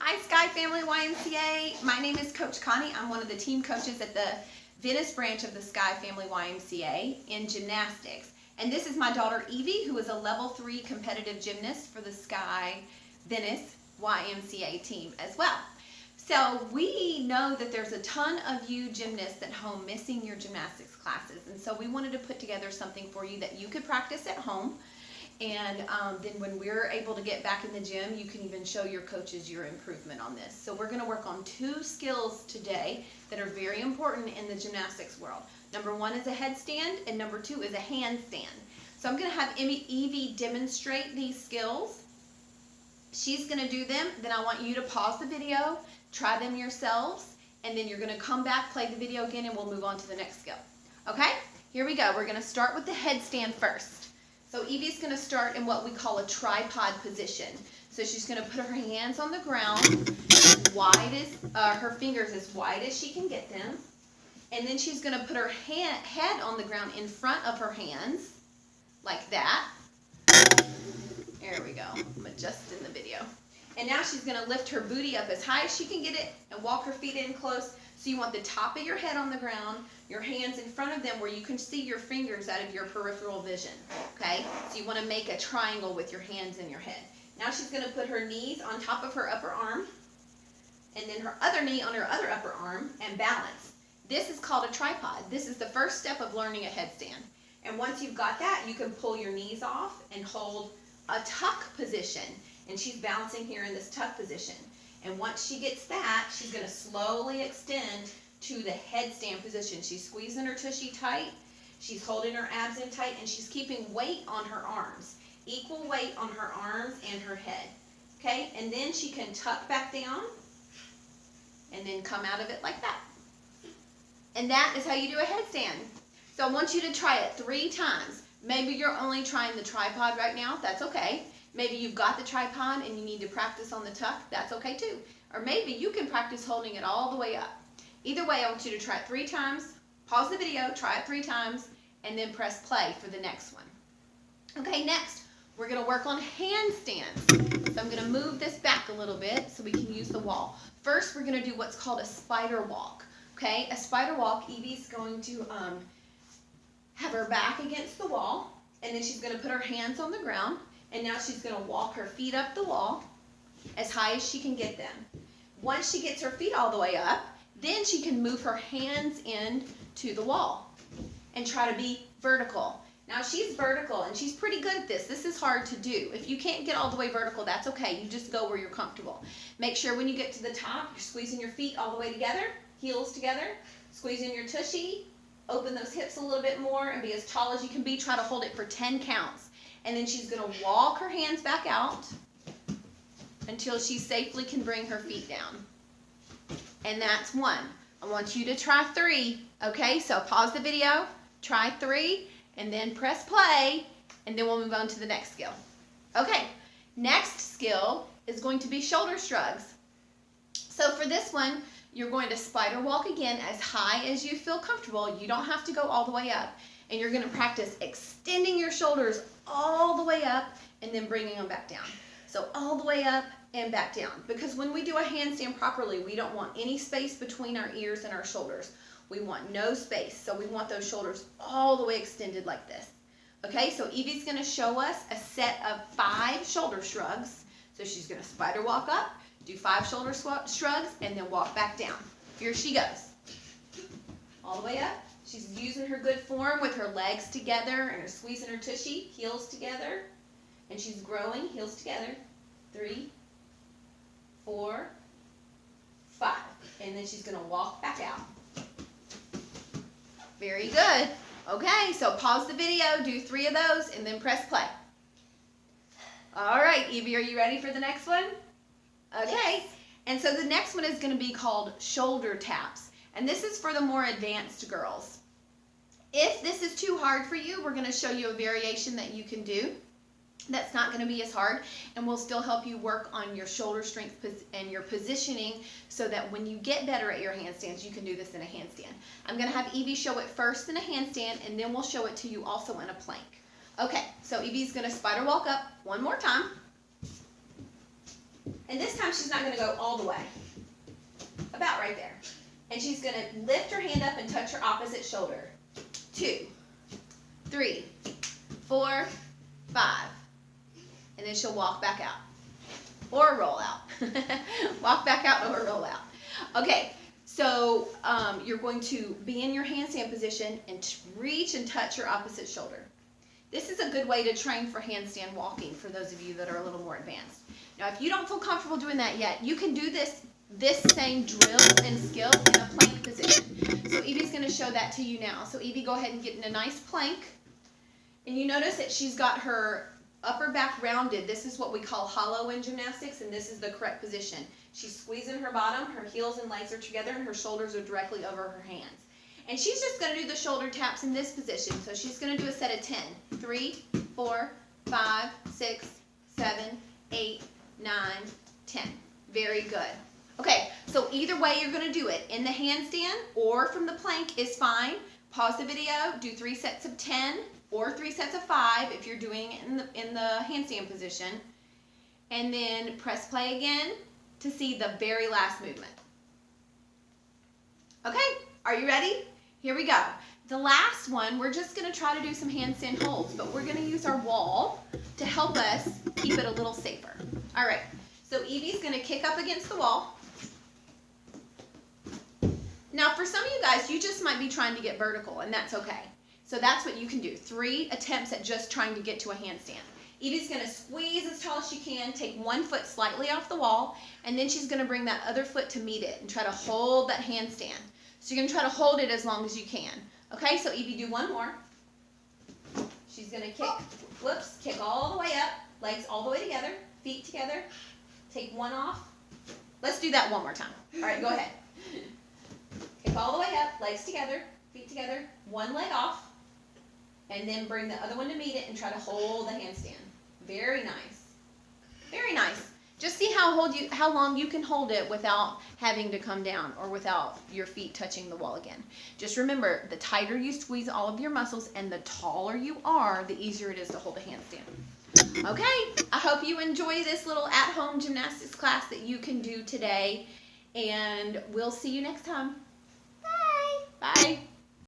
Hi Sky Family YMCA. My name is Coach Connie. I'm one of the team coaches at the Venice branch of the Sky Family YMCA in gymnastics. And this is my daughter Evie, who is a level 3 competitive gymnast for the Sky Venice YMCA team as well. So we know that there's a ton of you gymnasts at home missing your gymnastics classes. And so we wanted to put together something for you that you could practice at home. And then when we're able to get back in the gym, you can even show your coaches your improvement on this. So we're going to work on 2 skills today that are very important in the gymnastics world. Number 1 is a headstand, and number 2 is a handstand. So I'm going to have Evie demonstrate these skills. She's going to do them. Then I want you to pause the video, try them yourselves, and then you're going to come back, play the video again, and we'll move on to the next skill. Okay? Here we go. We're going to start with the headstand first. So Evie's going to start in what we call a tripod position. So she's going to put her hands on the ground, her fingers as wide as she can get them. And then she's going to put her head on the ground in front of her hands, like that. There we go. I'm adjusting the video. And now she's going to lift her booty up as high as she can get it and walk her feet in close. So you want the top of your head on the ground, your hands in front of them where you can see your fingers out of your peripheral vision, okay? So you want to make a triangle with your hands and your head. Now she's going to put her knees on top of her upper arm and then her other knee on her other upper arm and balance. This is called a tripod. This is the first step of learning a headstand. And once you've got that, you can pull your knees off and hold a tuck position. And she's balancing here in this tuck position. And once she gets that, she's going to slowly extend to the headstand position. She's squeezing her tushy tight, she's holding her abs in tight, and she's keeping weight on her arms. Equal weight on her arms and her head. Okay, and then she can tuck back down and then come out of it like that. And that is how you do a headstand. So I want you to try it 3 times. Maybe you're only trying the tripod right now, that's okay. Maybe you've got the tripod and you need to practice on the tuck, that's okay too. Or maybe you can practice holding it all the way up. Either way, I want you to try it 3 times, pause the video, try it 3 times, and then press play for the next one. Okay, next, we're going to work on handstands. So I'm going to move this back a little bit so we can use the wall. First, we're going to do what's called a spider walk. Okay, a spider walk, Evie's going to have her back against the wall, and then she's going to put her hands on the ground, and now she's going to walk her feet up the wall as high as she can get them. Once she gets her feet all the way up, then she can move her hands in to the wall and try to be vertical. Now she's vertical and she's pretty good at this. This is hard to do. If you can't get all the way vertical, that's okay. You just go where you're comfortable. Make sure when you get to the top, you're squeezing your feet all the way together, heels together, squeezing your tushy, open those hips a little bit more and be as tall as you can be. Try to hold it for 10 counts. And then she's going to walk her hands back out until she safely can bring her feet down. And that's 1. I want you to try 3. Okay, so pause the video, try 3, and then press play, and then we'll move on to the next skill. Okay, next skill is going to be shoulder shrugs. So for this one, you're going to spider walk again as high as you feel comfortable. You don't have to go all the way up. And you're going to practice extending your shoulders all the way up and then bringing them back down. So all the way up and back down. Because when we do a handstand properly, we don't want any space between our ears and our shoulders. We want no space. So we want those shoulders all the way extended like this. Okay, so Evie's going to show us a set of 5 shoulder shrugs. So she's going to spider walk up, do 5 shoulder shrugs, and then walk back down. Here she goes. All the way up. She's using her good form with her legs together and her squeezing her tushy, heels together. And she's growing, heels together. 3, 4, 5. And then she's going to walk back out. Very good. Okay, so pause the video, do 3 of those, and then press play. All right, Evie, are you ready for the next one? Okay. Yes. And so the next one is going to be called shoulder taps. And this is for the more advanced girls. If this is too hard for you, we're going to show you a variation that you can do that's not going to be as hard, and will still help you work on your shoulder strength and your positioning so that when you get better at your handstands, you can do this in a handstand. I'm going to have Evie show it first in a handstand, and then we'll show it to you also in a plank. Okay, so Evie's going to spider walk up one more time. And this time she's not going to go all the way. About right there. And she's going to lift her hand up and touch her opposite shoulder. 2, 3, 4, 5. And then she'll walk back out. Or roll out. Walk back out or roll out. Okay, so you're going to be in your handstand position and reach and touch your opposite shoulder. This is a good way to train for handstand walking for those of you that are a little more advanced. Now, if you don't feel comfortable doing that yet, you can do this same drill and skill in a plank position. So Evie's going to show that to you now. So Evie, go ahead and get in a nice plank. And you notice that she's got her upper back rounded. This is what we call hollow in gymnastics, and this is the correct position. She's squeezing her bottom, her heels and legs are together, and her shoulders are directly over her hands. And she's just going to do the shoulder taps in this position. So she's going to do a set of 10. 3, 4, 5, 6, 7, 8, 9, 10. Very good. Okay, so either way you're going to do it. In the handstand or from the plank is fine. Pause the video, do 3 sets of 10 or 3 sets of 5 if you're doing it in the handstand position. And then press play again to see the very last movement. Okay, are you ready? Here we go. The last one, we're just going to try to do some handstand holds, but we're going to use our wall to help us keep it a little safer. All right, so Evie's going to kick up against the wall. Now, for some of you guys, you just might be trying to get vertical, and that's okay. So that's what you can do. 3 attempts at just trying to get to a handstand. Evie's going to squeeze as tall as she can, take one foot slightly off the wall, and then she's going to bring that other foot to meet it and try to hold that handstand. So you're going to try to hold it as long as you can. Okay, so Evie, do one more. She's going to kick, whoops, kick all the way up, legs all the way together, feet together. Take one off. Let's do that one more time. All right, go ahead. Kick all the way up, legs together, feet together, one leg off, and then bring the other one to meet it and try to hold the handstand. Very nice. Very nice. Just see how long you can hold it without having to come down or without your feet touching the wall again. Just remember, the tighter you squeeze all of your muscles and the taller you are, the easier it is to hold a handstand. Okay, I hope you enjoy this little at-home gymnastics class that you can do today, and we'll see you next time. Bye. Bye.